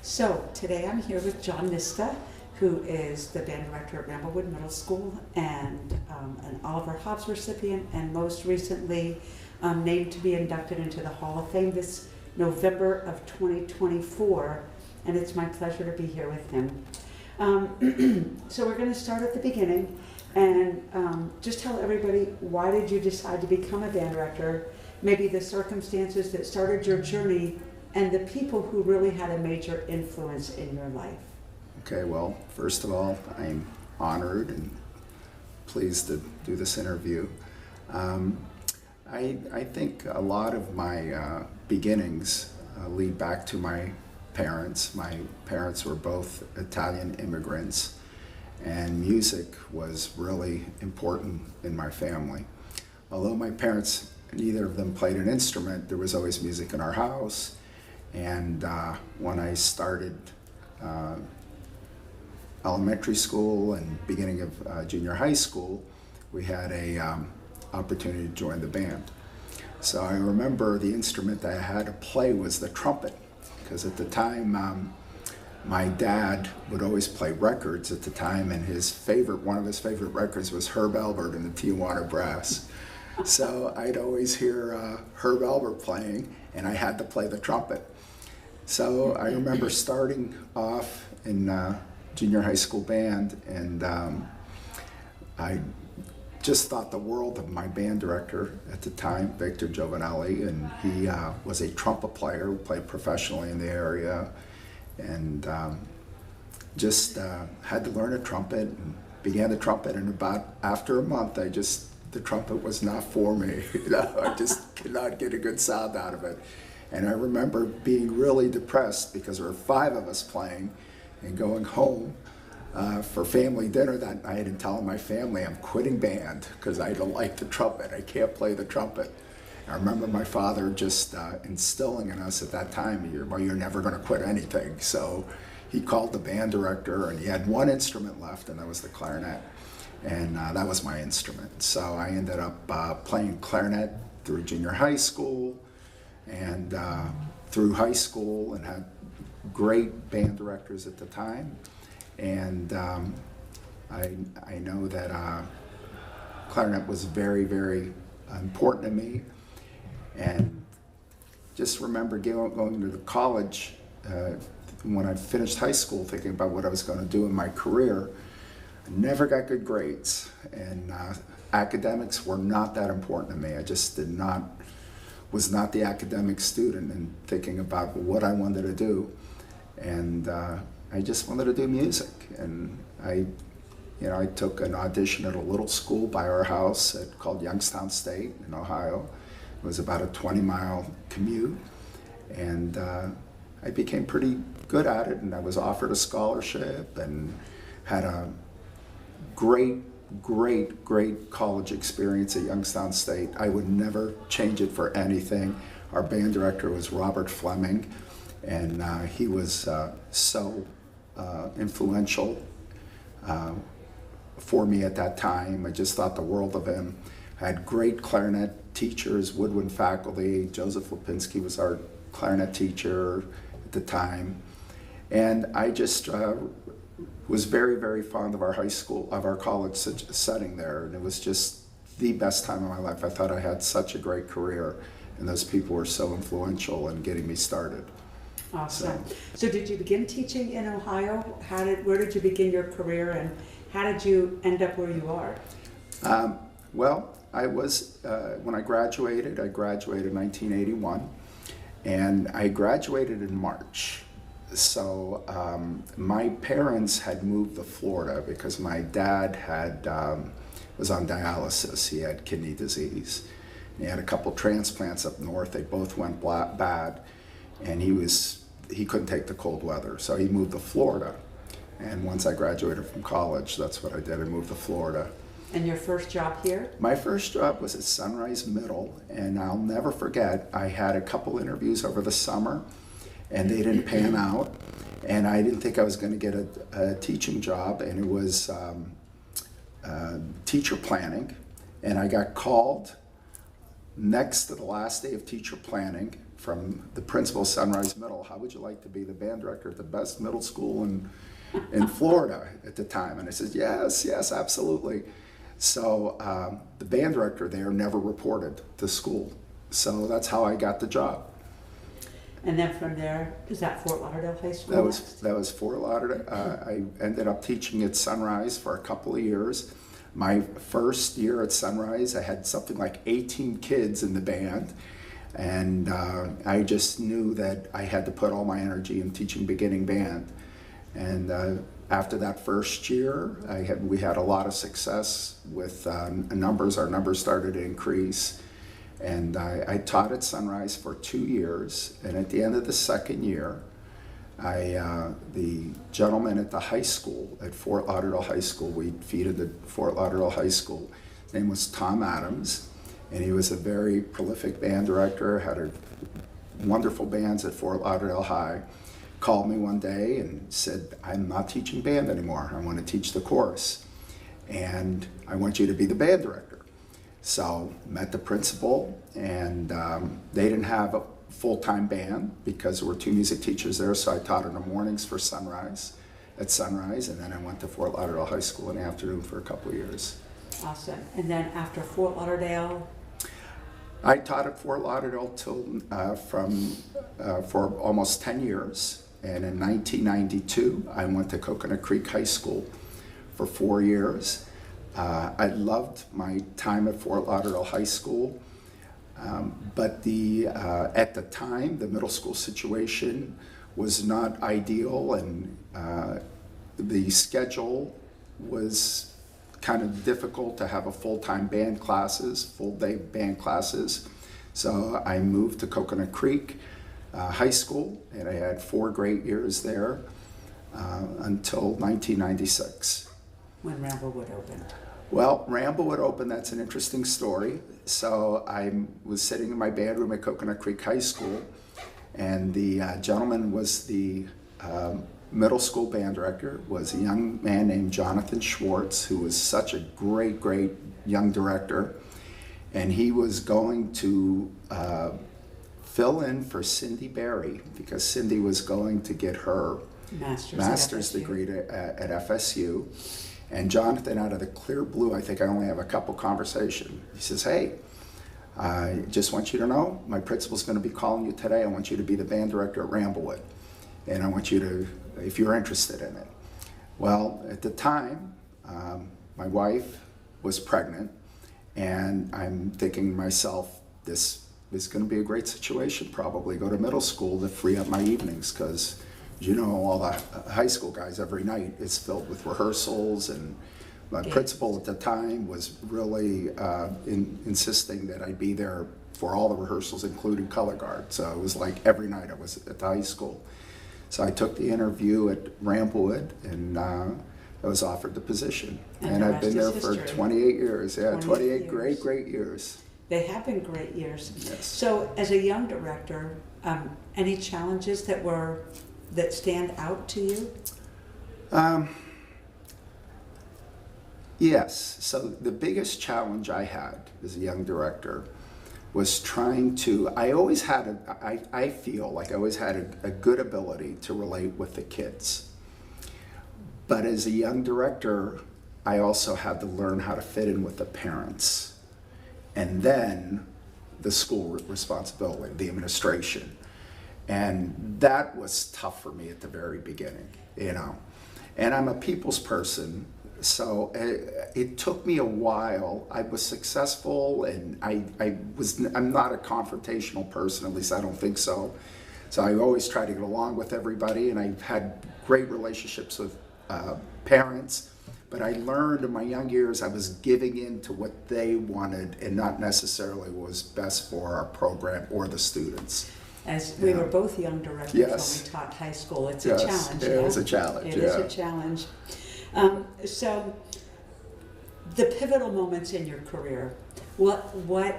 So today I'm here with John Nista, who is the band director at Ramblewood Middle School and an Oliver Hobbs recipient, and most recently named to be inducted into the Hall of Fame this November of 2024. And it's my pleasure to be here with him. So we're going to start at the beginning and just tell everybody, why did you decide to become a band director? Maybe the circumstances that started your journey and the people who really had a major influence in your life. Okay, well, first of all, I'm honored and pleased to do this interview. I think a lot of my beginnings lead back to my parents. My parents were both Italian immigrants, and music was really important in my family. Although my parents, neither of them played an instrument, there was always music in our house. And when I started elementary school and beginning of junior high school, we had a opportunity to join the band. So I remember the instrument that I had to play was the trumpet, because at the time my dad would always play records at the time, and one of his favorite records was Herb Alpert and the Tijuana Brass. So I'd always hear Herb Alpert playing, and I had to play the trumpet. So I remember starting off in junior high school band, and I just thought the world of my band director at the time, Victor Giovanelli, and he was a trumpet player who played professionally in the area, and just had to learn a trumpet and began the trumpet, and about after a month the trumpet was not for me. I just could not get a good sound out of it. And I remember being really depressed because there were 5 of us playing and going home for family dinner that night and telling my family I'm quitting band because I don't like the trumpet. I can't play the trumpet. I remember my father just instilling in us at that time, you're never going to quit anything. So he called the band director, and he had one instrument left, and that was the clarinet. And that was my instrument. So I ended up playing clarinet through junior high school and through high school, and had great band directors at the time. And I know that clarinet was very, very important to me. And just remember going to the college when I finished high school, thinking about what I was going to do in my career. I never got good grades, and academics were not that important to me. I just was not the academic student, and thinking about what I wanted to do. And I just wanted to do music. And I took an audition at a little school by our house called Youngstown State in Ohio. It was about a 20-mile commute. And I became pretty good at it, and I was offered a scholarship and had a great college experience at Youngstown State. I would never change it for anything. Our band director was Robert Fleming, and he was so influential for me at that time. I just thought the world of him. I had great clarinet teachers, woodwind faculty. Joseph Lipinski was our clarinet teacher at the time. And I just was very, very fond of our high school, of our college setting there. And it was just the best time of my life. I thought I had such a great career, and those people were so influential in getting me started. Awesome. So did you begin teaching in Ohio? Where did you begin your career, and how did you end up where you are? Well, I was, when I graduated in 1981, and I graduated in March. So my parents had moved to Florida because my dad was on dialysis. He had kidney disease. He had a couple transplants up north. They both went bad, and he couldn't take the cold weather. So he moved to Florida. And once I graduated from college, that's what I did. I moved to Florida. And your first job here? My first job was at Sunrise Middle, and I'll never forget, I had a couple interviews over the summer, and they didn't pan out, and I didn't think I was going to get a teaching job, and it was teacher planning, and I got called next to the last day of teacher planning from the principal of Sunrise Middle, how would you like to be the band director at the best middle school in Florida at the time? And I said, yes, yes, absolutely. So the band director there never reported to school. So that's how I got the job. And then from there, is that Fort Lauderdale High School? That was Fort Lauderdale. I ended up teaching at Sunrise for a couple of years. My first year at Sunrise, I had something like 18 kids in the band. And I just knew that I had to put all my energy in teaching beginning band. And after that first year, we had a lot of success with numbers. Our numbers started to increase. And I taught at Sunrise for 2 years. And at the end of the second year, the gentleman at the high school, at Fort Lauderdale High School, we feeded the Fort Lauderdale High School. His name was Tom Adams. And he was a very prolific band director, had wonderful bands at Fort Lauderdale High. Called me one day and said, I'm not teaching band anymore. I want to teach the chorus. And I want you to be the band director. So met the principal, and they didn't have a full-time band because there were 2 music teachers there, so I taught in the mornings for Sunrise, and then I went to Fort Lauderdale High School in the afternoon for a couple of years. Awesome. And then after Fort Lauderdale? I taught at Fort Lauderdale for almost 10 years. And in 1992, I went to Coconut Creek High School for 4 years. I loved my time at Fort Lauderdale High School, but at the time, the middle school situation was not ideal, and the schedule was kind of difficult to have a full-time band classes, full-day band classes. So I moved to Coconut Creek High School, and I had 4 great years there until 1996. When Ramblewood opened. Well, Ramblewood opened, that's an interesting story. So I was sitting in my band room at Coconut Creek High School, and the gentleman was the middle school band director, was a young man named Jonathan Schwartz, who was such a great, great young director. And he was going to fill in for Cindy Berry because Cindy was going to get her master's degree at FSU. And Jonathan, out of the clear blue, I think I only have a couple conversations, he says, hey, I just want you to know, my principal's going to be calling you today. I want you to be the band director at Ramblewood. And I want you to, if you're interested in it. Well, at the time, my wife was pregnant, and I'm thinking to myself, this is going to be a great situation, probably go to middle school to free up my evenings, because you know, all the high school guys, every night is filled with rehearsals, and my principal at the time was really insisting that I be there for all the rehearsals, including color guard. So it was like every night I was at the high school. So I took the interview at Ramblewood, and I was offered the position. And I've been there for 28 years. Yeah, 28 great, great years. They have been great years. Yes. So as a young director, any challenges that stand out to you? Yes. So the biggest challenge I had as a young director was trying to, I feel like I always had a good ability to relate with the kids. But as a young director, I also had to learn how to fit in with the parents. And then the school responsibility, the administration. And that was tough for me at the very beginning, you know. And I'm a people's person, so it took me a while. I was successful, and I'm not a confrontational person, at least I don't think so. So I always try to get along with everybody, and I've had great relationships with parents. But I learned in my young years I was giving in to what they wanted and not necessarily what was best for our program or the students. As we were both young directors when we taught high school, it's a challenge. It was a challenge. It is a challenge. So, the pivotal moments in your career, I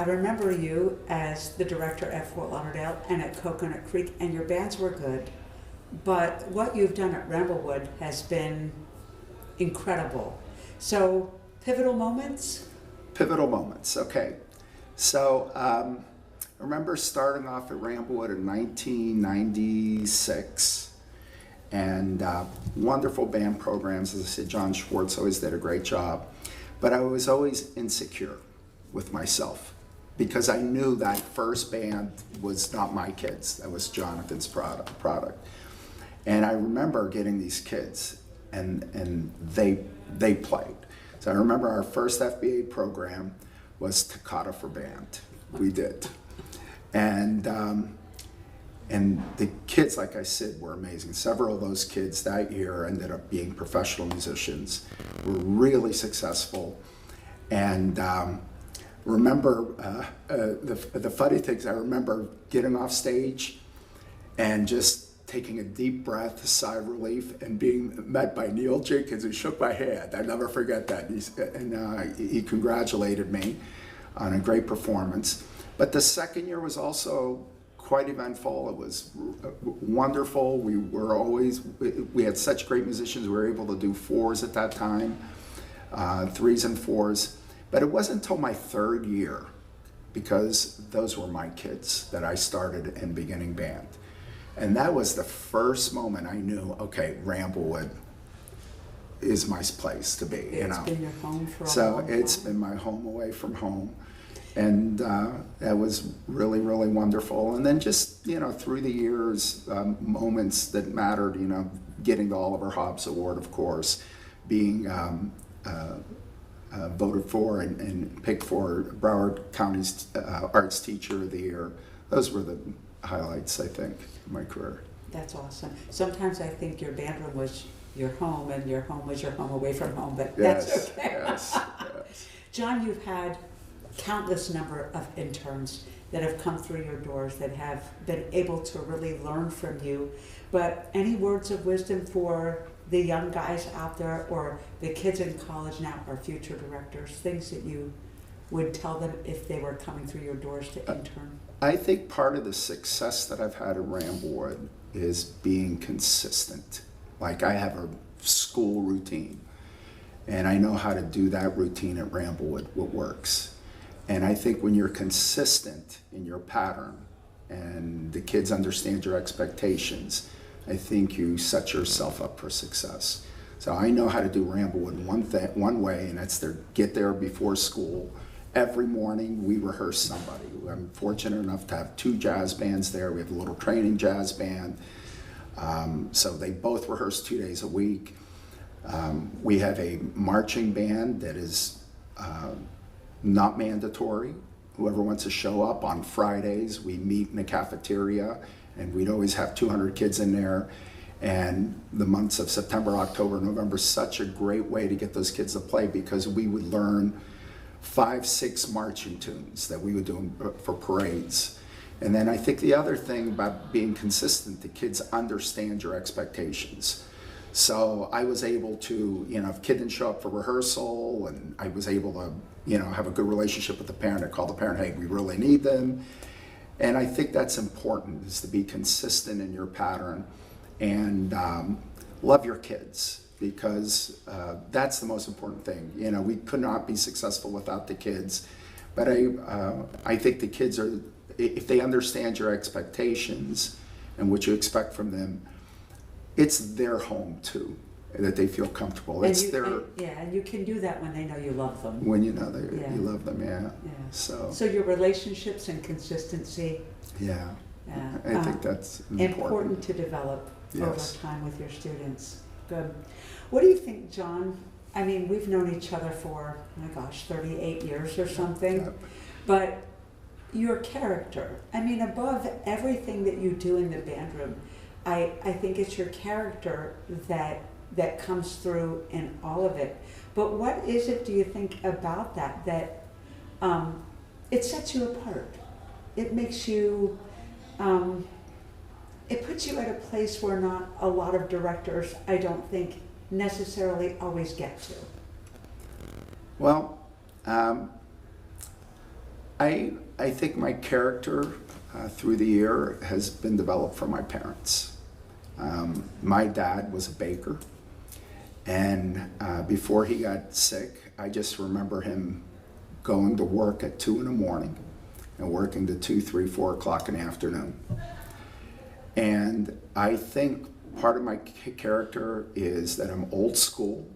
remember you as the director at Fort Lauderdale and at Coconut Creek, and your bands were good, but what you've done at Ramblewood has been incredible. So, pivotal moments? Pivotal moments, okay. So I remember starting off at Ramblewood in 1996, and wonderful band programs. As I said, John Schwartz always did a great job, but I was always insecure with myself because I knew that first band was not my kids. That was Jonathan's product. And I remember getting these kids, and they played. So I remember our first FBA program was Toccata for Band. We did. And the kids, like I said, were amazing. Several of those kids that year ended up being professional musicians, were really successful. And remember, the funny things, I remember getting off stage and just taking a deep breath, a sigh of relief, and being met by Neil Jenkins, who shook my hand. I never forget that. He congratulated me on a great performance. But the second year was also quite eventful. It was wonderful. We had such great musicians. We were able to do fours at that time, threes and fours. But it wasn't until my third year, because those were my kids, that I started in beginning band. And that was the first moment I knew, okay, Ramblewood is my place to be. It's been your home for a long So time. it's been my home away from home. And that was really, really wonderful. And then just, through the years, moments that mattered, getting the Oliver Hobbs Award, of course, being voted for and picked for Brevard County's Arts Teacher of the Year. Those were the highlights, I think, of my career. That's awesome. Sometimes I think your band room was your home and your home was your home away from home, but that's okay. Yes. John, you've had countless number of interns that have come through your doors that have been able to really learn from you. But any words of wisdom for the young guys out there or the kids in college now or future directors, things that you would tell them if they were coming through your doors to intern? I think part of the success that I've had at Ramblewood is being consistent. Like, I have a school routine, and I know how to do that routine at Ramblewood, what works. And I think when you're consistent in your pattern and the kids understand your expectations, I think you set yourself up for success. So I know how to do Ramblewood one way, and that's to get there before school. Every morning we rehearse somebody. I'm fortunate enough to have 2 jazz bands there. We have a little training jazz band. So they both rehearse 2 days a week. We have a marching band that is not mandatory. Whoever wants to show up on Fridays, we meet in the cafeteria, and we'd always have 200 kids in there. And the months of September, October, November, such a great way to get those kids to play, because we would learn 5, 6 marching tunes that we would do for parades. And then I think the other thing about being consistent, the kids understand your expectations. So I was able to, if a kid didn't show up for rehearsal, and I was able to, have a good relationship with the parent. I called the parent, hey, we really need them. And I think that's important, is to be consistent in your pattern and love your kids, because that's the most important thing. We could not be successful without the kids. But I think the kids are, if they understand your expectations and what you expect from them, it's their home too, that they feel comfortable. And you can do that when they know you love them. When you know you love them, yeah. So your relationships and consistency. Yeah. I think that's important to develop over Yes. time with your students. Good. What do you think, John? I mean, we've known each other for, 38 years or something. Yep. But your character, above everything that you do in the band room, I think it's your character that comes through in all of it. But what is it, do you think, about that it sets you apart? It makes you, it puts you at a place where not a lot of directors, I don't think, necessarily always get to. Well, I think my character through the year has been developed from my parents. My dad was a baker, and before he got sick, I just remember him going to work at 2 in the morning, and working to 2, 3, 4 o'clock in the afternoon. And I think part of my character is that I'm old school,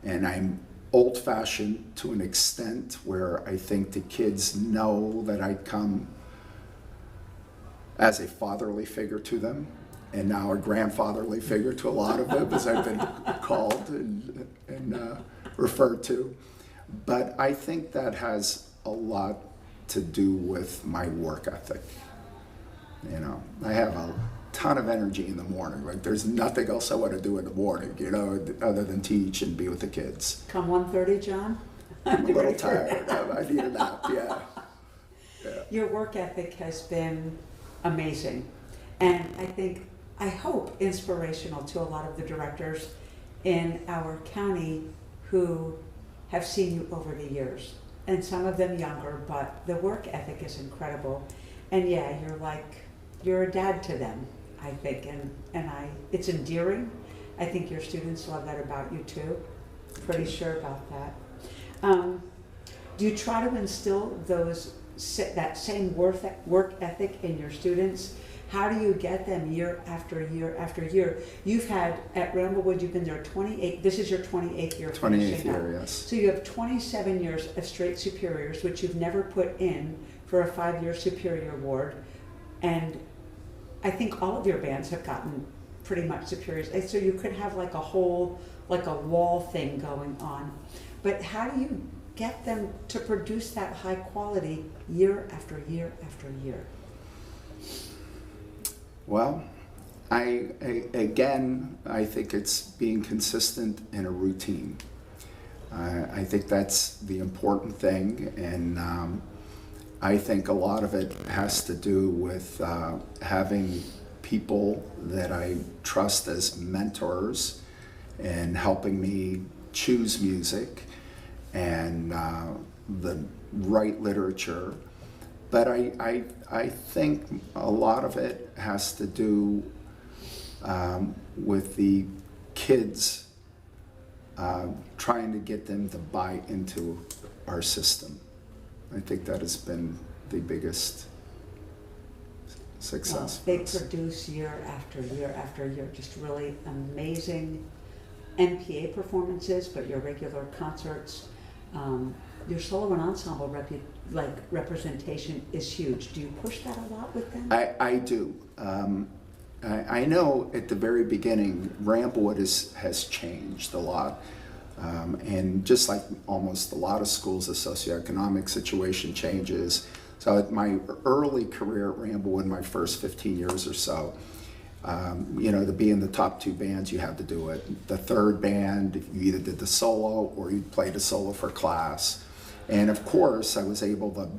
and I'm old-fashioned to an extent where I think the kids know that I come as a fatherly figure to them, and now a grandfatherly figure to a lot of them, as I've been called and referred to. But I think that has a lot to do with my work ethic. You know, I have a ton of energy in the morning. Like, there's nothing else I want to do in the morning, you know, other than teach and be with the kids. Come 1:30, John? I'm a little tired. I need a nap, yeah. Your work ethic has been amazing, and I hope inspirational to a lot of the directors in our county who have seen you over the years, and some of them younger, but the work ethic is incredible. And yeah, you're a dad to them, I think, and it's endearing. I think your students love that about you too. Pretty sure about that. Do you try to instill that same work ethic in your students? How do you get them year after year after year? You've had, at Ramblewood, you've been there 28, this is your 28th year. 28th year, yes. So you have 27 years of straight superiors, which you've never put in for a 5-year superior award. And I think all of your bands have gotten pretty much superiors. And so you could have like a wall thing going on. But how do you get them to produce that high quality year after year after year? Well, I think it's being consistent in a routine. I think that's the important thing, and I think a lot of it has to do with having people that I trust as mentors and helping me choose music and the right literature. But I think a lot of it has to do with the kids, trying to get them to buy into our system. I think that has been the biggest success. Well, they produce year after year after year, just really amazing NPA performances, but your regular concerts, your solo and ensemble representation is huge. Do you push that a lot with them? I do. I know at the very beginning, Ramblewood has changed a lot. And just like almost a lot of schools, the socioeconomic situation changes. So at my early career at Ramblewood, my first 15 years or so, to be in the top 2 bands, you had to do it. The third band, you either did the solo or you played a solo for class. And of course, I was able to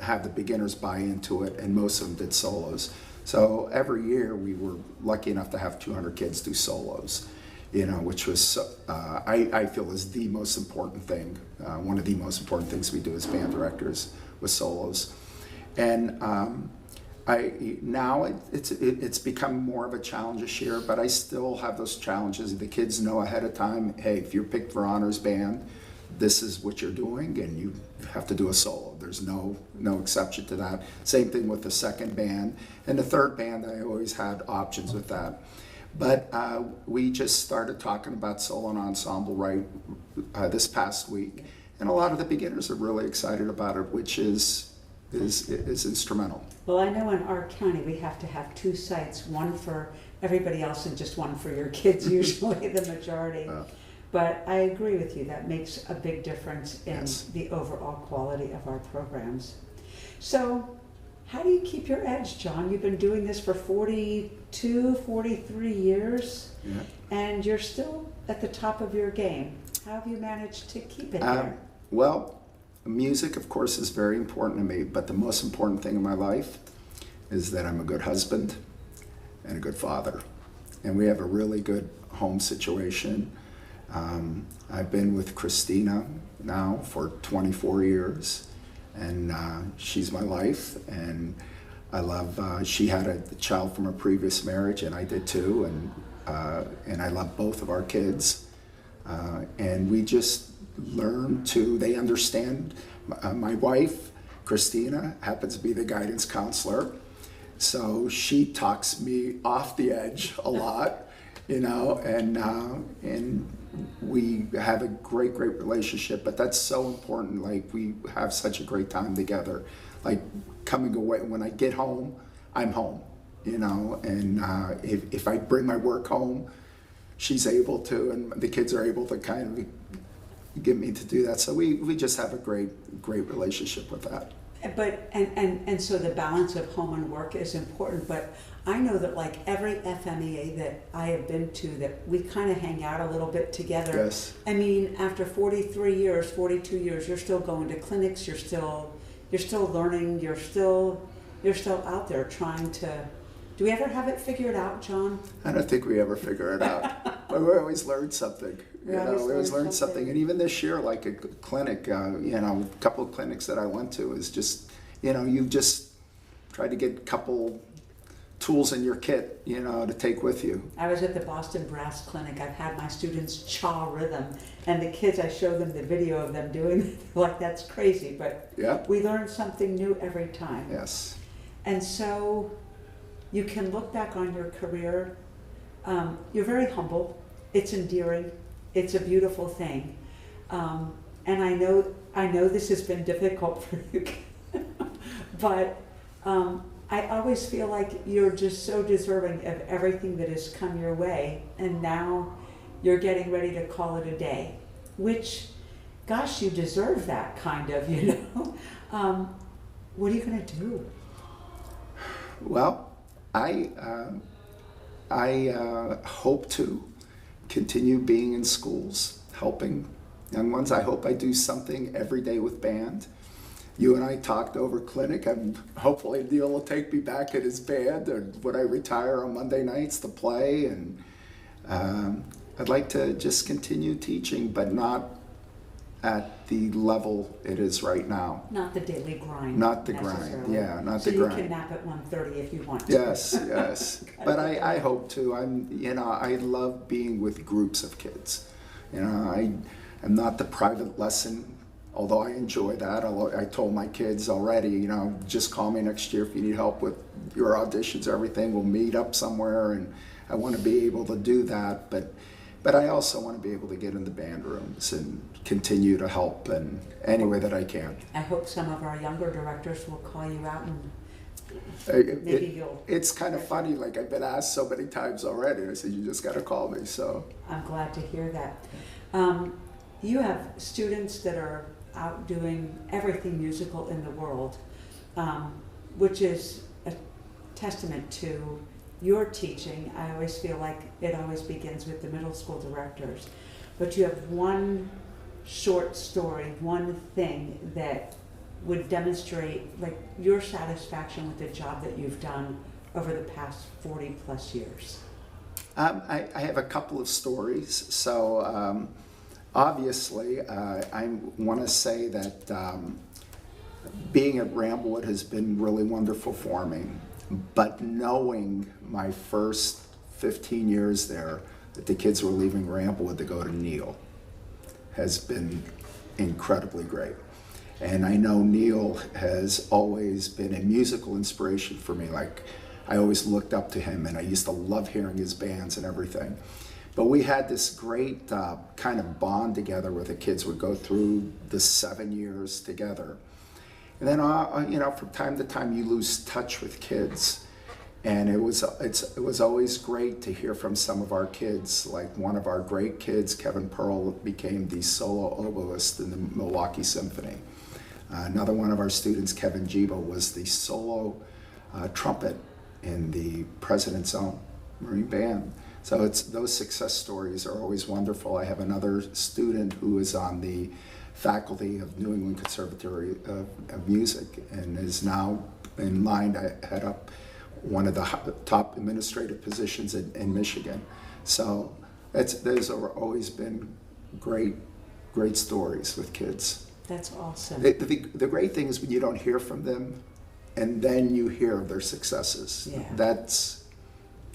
have the beginners buy into it, and most of them did solos. So every year we were lucky enough to have 200 kids do solos, which was, I feel, is the most important thing. One of the most important things we do as band directors with solos. And now it's become more of a challenge this year, but I still have those challenges. The kids know ahead of time, hey, if you're picked for honors band, this is what you're doing, and you have to do a solo. There's no exception to that. Same thing with the second band. And the third band, I always had options with that. But we just started talking about solo and ensemble this past week, and a lot of the beginners are really excited about it, which is instrumental. Well, I know in our county we have to have 2 sites, one for everybody else and just one for your kids, usually the majority. But I agree with you, that makes a big difference in the overall quality of our programs. So how do you keep your edge, John? You've been doing this for 42, 43 years, and you're still at the top of your game. How have you managed to keep it there? Well, music, of course, is very important to me, but the most important thing in my life is that I'm a good husband and a good father. And we have a really good home situation. I've been with Christina now for 24 years, and she's my life, and I love, she had a child from a previous marriage, and I did too, and I love both of our kids, and we just learn they understand. My wife Christina happens to be the guidance counselor. So she talks me off the edge a lot, you know, and we have a great relationship. But that's so important. Like, we have such a great time together. Like, coming away, when I get home, I'm home, you know. And if I bring my work home, she's able to, and the kids are able to kind of get me to do that. So we just have a great relationship with that. But and so the balance of home and work is important. But I know that, like, every FMEA that I have been to, that we kind of hang out a little bit together. Yes. I mean, after 43 years, 42 years, you're still going to clinics. You're still learning. You're still out there trying to. Do we ever have it figured out, John? I don't think we ever figure it out. But we always learn something. We always learn something. And even this year, like a clinic, you know, a couple of clinics that I went to is just, you know, you just try to get a couple tools in your kit, you know, to take with you. I was at the Boston Brass Clinic. I've had my students chaw rhythm, and the kids, I show them the video of them doing it. Like, that's crazy, but Yep. we learn something new every time. Yes. And so you can look back on your career. You're very humble. It's endearing. It's a beautiful thing. And I know this has been difficult for you, but I always feel like you're just so deserving of everything that has come your way. And now you're getting ready to call it a day, which, gosh, you deserve that, kind of, you know. What are you going to do? Well, I hope to continue being in schools, helping young ones. I hope I do something every day with band. You and I talked over clinic, and hopefully Neil will take me back at his band, or when I retire on Monday nights to play. And I'd like to just continue teaching, but not at the level it is right now. Not the daily grind. Not the grind, yeah, not the grind. So you can nap at 1:30 if you want to. Yes, yes. But I hope to. I love being with groups of kids. You know, I'm not the private lesson, although I enjoy that. I told my kids already, you know, just call me next year if you need help with your auditions, everything. We'll meet up somewhere, and I want to be able to do that. But I also want to be able to get in the band rooms and continue to help in any way that I can. I hope some of our younger directors will call you out, and it's kind of funny, like, I've been asked so many times already. I said, you just got to call me. So I'm glad to hear that. You have students that are out doing everything musical in the world, which is a testament to your teaching. I always feel like it always begins with the middle school directors. But you have one short story, one thing that would demonstrate, like, your satisfaction with the job that you've done over the past 40 plus years. I have a couple of stories. So obviously, I want to say that being at Ramblewood has been really wonderful for me. But knowing my first 15 years there that the kids were leaving Ramblewood to go to Neil has been incredibly great. And I know Neil has always been a musical inspiration for me. Like, I always looked up to him, and I used to love hearing his bands and everything. But we had this great kind of bond together where the kids would go through the 7 years together. And then, you know, from time to time you lose touch with kids. And it was always great to hear from some of our kids. Like, one of our great kids, Kevin Pearl, became the solo oboist in the Milwaukee Symphony. Another one of our students, Kevin Gibo, was the solo trumpet in the President's Own Marine Band. So those success stories are always wonderful. I have another student who is on the faculty of New England Conservatory of Music and is now in line to head up one of the top administrative positions in Michigan. So those have always been great stories with kids. That's awesome. The great thing is when you don't hear from them and then you hear of their successes. Yeah.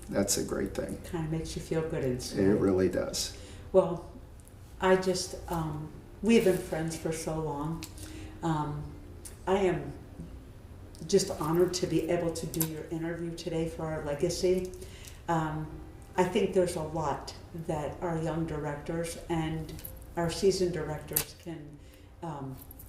That's a great thing. Kind of makes you feel good inside. It really does. Well, I just, we have been friends for so long. I am just honored to be able to do your interview today for our legacy. I think there's a lot that our young directors and our seasoned directors can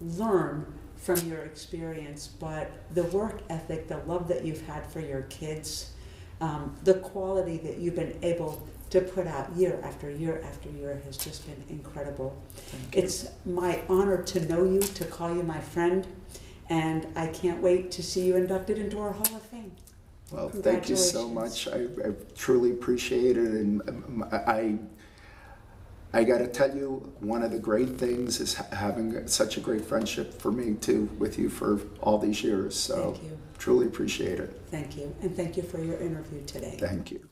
learn from your experience, but the work ethic, the love that you've had for your kids, the quality that you've been able to put out year after year after year has just been incredible. It's my honor to know you, to call you my friend, and I can't wait to see you inducted into our Hall of Fame. Well, thank you so much. I truly appreciate it, and I got to tell you, one of the great things is having such a great friendship for me too with you for all these years. So Thank you. Truly appreciate it. Thank you, and thank you for your interview today. Thank you.